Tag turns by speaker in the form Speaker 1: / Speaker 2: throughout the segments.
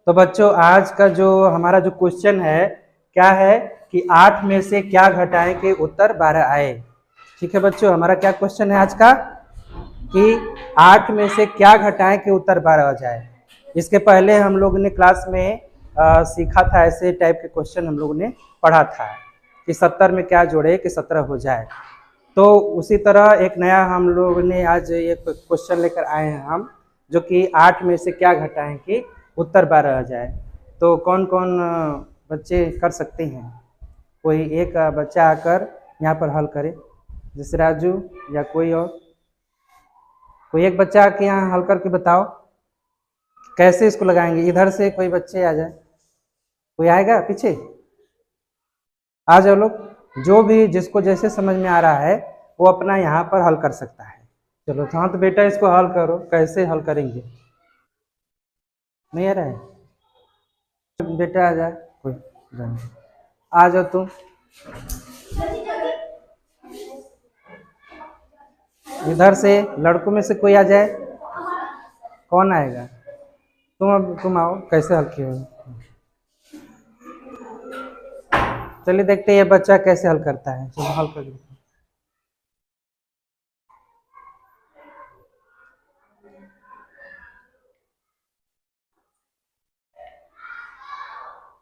Speaker 1: तो बच्चों आज का जो हमारा जो क्वेश्चन है क्या है कि 8 में से क्या घटाएं कि उत्तर 12 आए। ठीक है बच्चों, हमारा क्या क्वेश्चन है आज का कि 8 में से क्या घटाएं कि उत्तर 12 आ जाए। इसके पहले हम लोग ने क्लास में सीखा था, ऐसे टाइप के क्वेश्चन हम लोग ने पढ़ा था कि 70 में क्या जोड़े कि 17 हो जाए। तो उसी तरह एक नया हम लोग ने आज एक क्वेश्चन लेकर आए हैं हम, जो कि 8 में से क्या घटाएं कि उत्तर 12 आ जाए। तो कौन कौन बच्चे कर सकते हैं? कोई एक बच्चा आकर यहाँ पर हल करे, जैसे राजू या कोई और। कोई एक बच्चा आके यहाँ हल करके बताओ कैसे इसको लगाएंगे। इधर से कोई बच्चे आ जाए, कोई आएगा पीछे? आ जाओ लोग, जो भी जिसको जैसे समझ में आ रहा है वो अपना यहाँ पर हल कर सकता है। चलो हाँ, तो बेटा इसको हल करो, कैसे हल करेंगे? नहीं आ रहा है? बेटा आ जाए, कोई आ जाओ तुम। इधर से लड़कों में से कोई आ जाए। कौन आएगा? तुम आओ, कैसे हल किए हो? चलिए देखते हैं ये बच्चा कैसे हल करता है। चलो हल कर दो।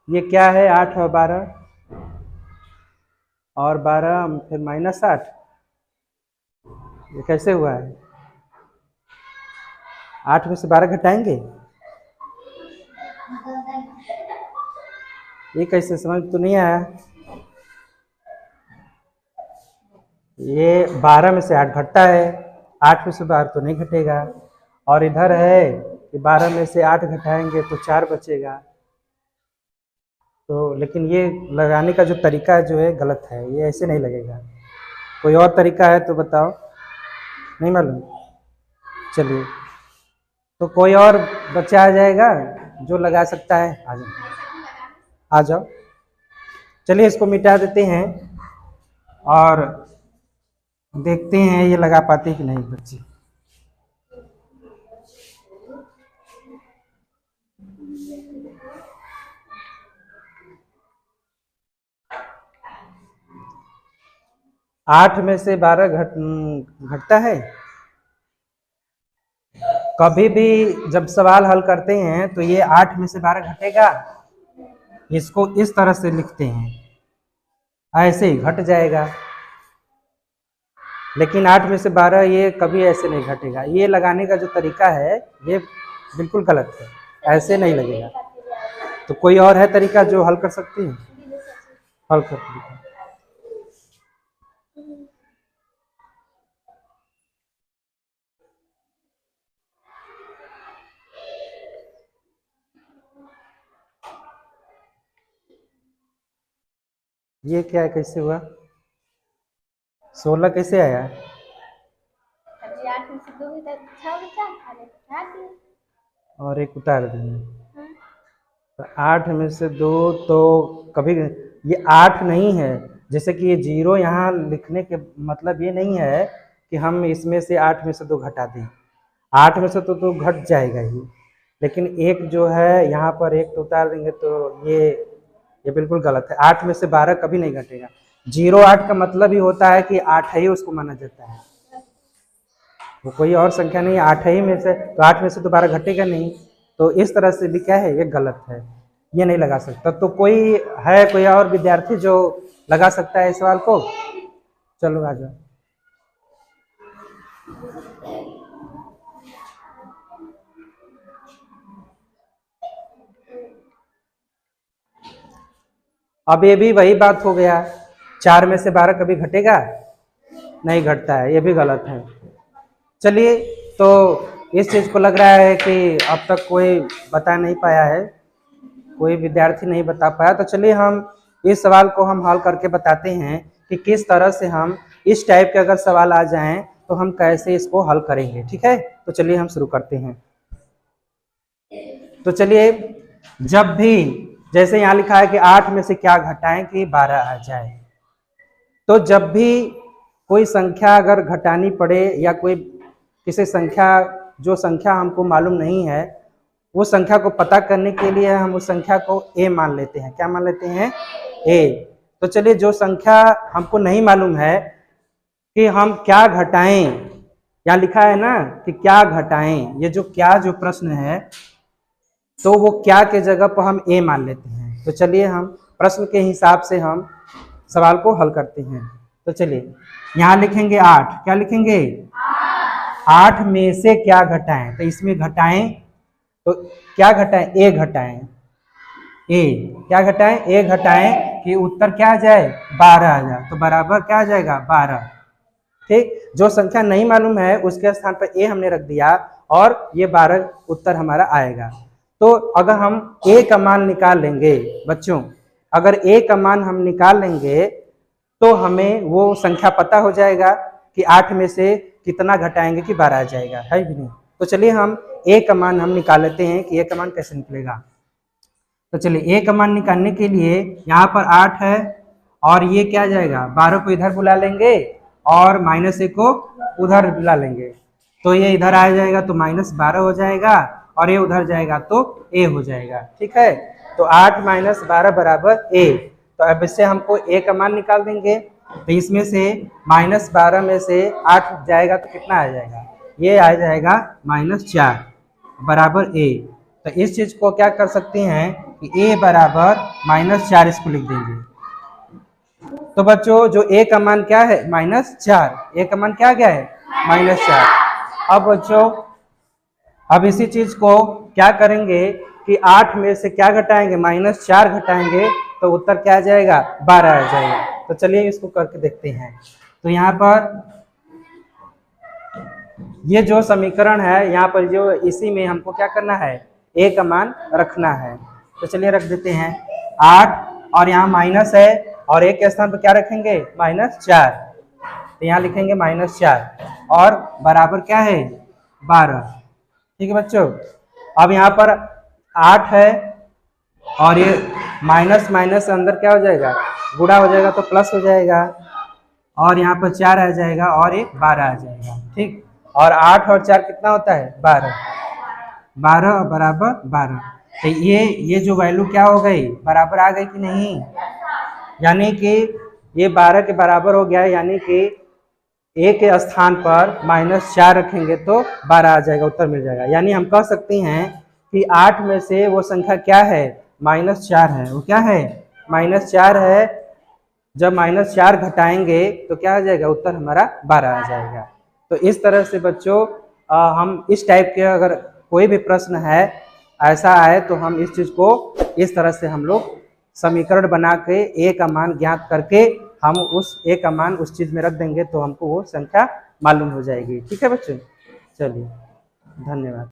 Speaker 1: ये क्या है? 8 और 12 और 12 फिर -8। ये कैसे हुआ है? 8 में से 12 घटाएंगे? ये कैसे, समझ तो नहीं आया। ये 12 में से 8 घटता है, 8 में से 12 तो नहीं घटेगा। और इधर है कि 12 में से 8 घटाएंगे तो 4 बचेगा। तो लेकिन ये लगाने का जो तरीका जो है गलत है, ये ऐसे नहीं लगेगा। कोई और तरीका है तो बताओ। नहीं मालूम? चलिए, तो कोई और बच्चा आ जाएगा जो लगा सकता है। आ जाओ, आ जाओ। चलिए इसको मिटा देते हैं और देखते हैं ये लगा पाते कि नहीं बच्चे। आठ में से 12 घटता है। कभी भी जब सवाल हल करते हैं तो ये 8 में से 12 घटेगा, इसको इस तरह से लिखते हैं, ऐसे ही घट जाएगा। लेकिन 8 में से 12 ये कभी ऐसे नहीं घटेगा। ये लगाने का जो तरीका है ये बिल्कुल गलत है, ऐसे नहीं लगेगा। तो कोई और है तरीका जो हल कर सकती है? हल कर सकती है। ये क्या है, कैसे हुआ? 16 कैसे आया? और एक उतार दिए। तो 8 में से 2 तो कभी ये 8 नहीं है। जैसे कि ये 0 यहाँ लिखने के मतलब ये नहीं है कि हम इसमें से 8 में से 2 घटा दें। 8 में से तो घट जाएगा ही, लेकिन एक जो है यहाँ पर एक तो उतार देंगे तो ये बिल्कुल गलत है। 8 में से 12 कभी नहीं घटेगा। 0 8 का मतलब ही होता है कि 8 ही उसको माना जाता है, वो कोई और संख्या नहीं। 8 ही में से तो 8 में से तो 12 घटेगा नहीं। तो इस तरह से भी क्या है, ये गलत है, ये नहीं लगा सकता। तो कोई है, कोई और विद्यार्थी जो लगा सकता है इस सवाल को? चलो आ जाओ। अब ये भी वही बात हो गया, 4 में से 12 कभी घटेगा? नहीं घटता है, ये भी गलत है। चलिए, तो इस चीज़ को लग रहा है कि अब तक कोई बता नहीं पाया है, कोई विद्यार्थी नहीं बता पाया। तो चलिए हम इस सवाल को हम हल करके बताते हैं कि किस तरह से हम इस टाइप के अगर सवाल आ जाएं तो हम कैसे इसको हल करेंगे। ठीक है, तो चलिए हम शुरू करते हैं। तो चलिए, जब भी जैसे यहाँ लिखा है कि 8 में से क्या घटाएं कि 12 आ जाए, तो जब भी कोई संख्या अगर घटानी पड़े या कोई किसी संख्या, जो संख्या हमको मालूम नहीं है उस संख्या को पता करने के लिए हम उस संख्या को a मान लेते हैं। क्या मान लेते हैं? a। तो चलिए, जो संख्या हमको नहीं मालूम है कि हम क्या घटाएं, यहाँ लिखा है ना कि क्या घटाएं, ये जो क्या जो प्रश्न है तो वो क्या के जगह पर हम a मान लेते हैं। तो चलिए हम प्रश्न के हिसाब से हम सवाल को हल करते हैं। तो चलिए यहाँ लिखेंगे 8। क्या लिखेंगे? 8 में से क्या घटाएं, तो इसमें घटाएं तो क्या घटाएं? a घटाएं। a क्या घटाएं? a घटाएं कि उत्तर क्या आ जाए? 12 आ जाए। तो बराबर क्या आ जाएगा? 12। ठीक, जो संख्या नहीं मालूम है उसके स्थान पर a हमने रख दिया और ये 12 उत्तर हमारा आएगा। तो अगर हम a का मान निकाल लेंगे बच्चों, अगर a का मान हम निकाल लेंगे तो हमें वो संख्या पता हो जाएगा कि 8 में से कितना घटाएंगे कि 12 आ जाएगा, है भी नहीं। तो चलिए हम a का मान हम निकाल लेते हैं कि a का मान कैसे निकलेगा। तो चलिए a का मान निकालने के लिए यहाँ पर 8 है और ये क्या आ जाएगा? 12 को इधर बुला लेंगे और -1 को उधर बुला लेंगे, तो ये इधर आ जाएगा तो -12 हो जाएगा और ये उधर जाएगा तो a हो जाएगा। ठीक है, तो 8 - 12 बराबर a। तो अब इससे हमको a का मान निकाल देंगे। तो इसमें से -12 में से 8 जाएगा तो कितना आ जाएगा? ये आ जाएगा -4 बराबर a। तो इस चीज को क्या कर सकते हैं कि a बराबर -4 इसको लिख देंगे। तो बच्चों जो a का मान क्या है? -4। a का मान क्या गया है? -4। अब बच्चों अब इसी चीज को क्या करेंगे कि 8 में से क्या घटाएंगे? -4 घटाएंगे तो उत्तर क्या आ जाएगा? 12 आ जाएगा। तो चलिए इसको करके देखते हैं। तो यहाँ पर ये जो समीकरण है, यहाँ पर जो इसी में हमको क्या करना है? a का मान रखना है। तो चलिए रख देते हैं 8 और यहाँ माइनस है और a के स्थान पर क्या रखेंगे? -4। तो यहाँ लिखेंगे -4 और बराबर क्या है? 12। ठीक है बच्चों, अब यहाँ पर 8 है और ये माइनस माइनस अंदर क्या हो जाएगा? गुणा हो जाएगा तो प्लस हो जाएगा और यहाँ पर 4 आ जाएगा और ये 12 आ जाएगा। ठीक, और 8 और 4 कितना होता है? 12। 12 बराबर 12। तो ये जो वैल्यू क्या हो गई? बराबर आ गई कि नहीं? यानी कि ये 12 के बराबर हो गया, यानी कि a के स्थान पर -4 रखेंगे तो 12 आ जाएगा, उत्तर मिल जाएगा। यानी हम कह सकते हैं कि 8 में से वो संख्या क्या है? -4 है। वो क्या है? -4 है। जब -4 घटाएंगे तो क्या आ जाएगा? उत्तर हमारा 12 आ जाएगा। तो इस तरह से बच्चों हम इस टाइप के अगर कोई भी प्रश्न है ऐसा आए तो हम इस चीज को इस तरह से हम लोग समीकरण बना के a का मान ज्ञात करके हम उस a का मान उस चीज में रख देंगे तो हमको वो संख्या मालूम हो जाएगी। ठीक है बच्चों, चलिए धन्यवाद।